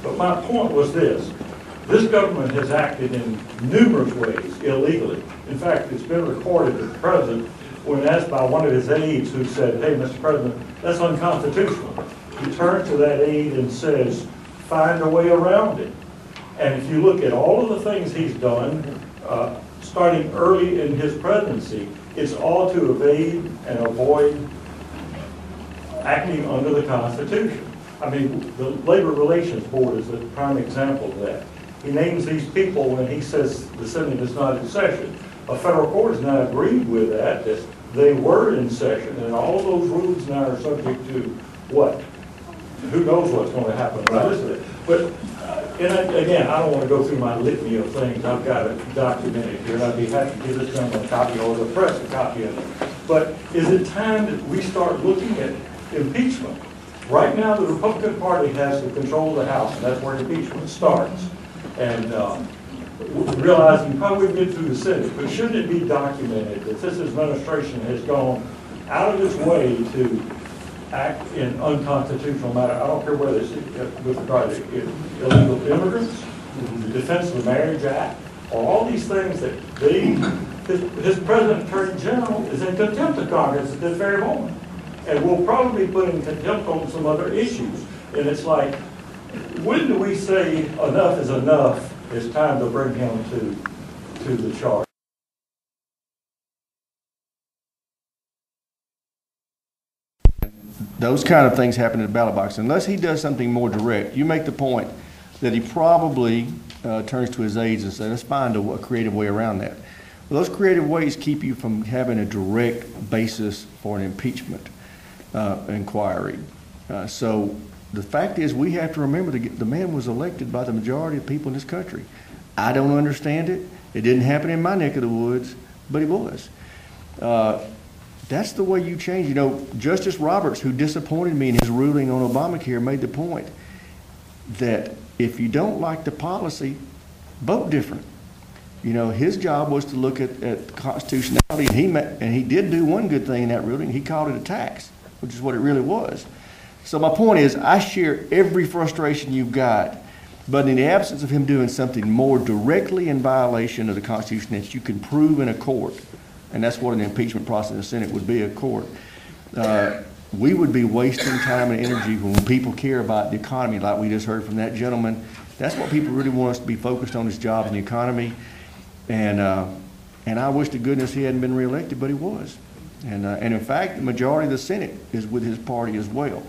But my point was this. This government has acted in numerous ways illegally. In fact, it's been recorded that the president, when asked by one of his aides who said, hey, Mr. President, that's unconstitutional, he turns to that aide and says, find a way around it. And if you look at all of the things he's done, starting early in his presidency, it's all to evade and avoid acting under the Constitution. I mean, the Labor Relations Board is a prime example of that. He names these people when he says the Senate is not in session. A federal court has now agreed with that they were in session, and all of those rules now are subject to what? Who knows what's going to happen with it. But, and again, I don't want to go through my litany of things. I've got it documented here, and I'd be happy to give this gentleman a copy or the press a copy of it. But is it time that we start looking at impeachment? Right now, the Republican Party has the control of the House, and that's where impeachment starts. And realizing you probably wouldn't get through the Senate, but shouldn't it be documented that this administration has gone out of its way to act in unconstitutional matter? I don't care whether it's with regard to illegal immigrants, the Defense of the Marriage Act, or all these things that his President Attorney General is in contempt of Congress at this very moment. And we'll probably put in contempt on some other issues. And it's like, when do we say enough is enough? It's time to bring him to the charge. Those kind of things happen in the ballot box. Unless he does something more direct, you make the point that he probably turns to his aides and says, let's find a creative way around that. Well, those creative ways keep you from having a direct basis for an impeachment inquiry. So the fact is, we have to remember the man was elected by the majority of people in this country. I don't understand it. It didn't happen in my neck of the woods, but it was. That's the way you change. You know, Justice Roberts, who disappointed me in his ruling on Obamacare, made the point that if you don't like the policy, vote different. You know, his job was to look at constitutionality, and he did do one good thing in that ruling. He called it a tax, which is what it really was. So my point is, I share every frustration you've got, but in the absence of him doing something more directly in violation of the Constitution that you can prove in a court, and that's what an impeachment process in the Senate would be, a court, we would be wasting time and energy when people care about the economy, like we just heard from that gentleman. That's what people really want us to be focused on, is jobs and the economy. And I wish to goodness he hadn't been reelected, but he was. And in fact, the majority of the Senate is with his party as well.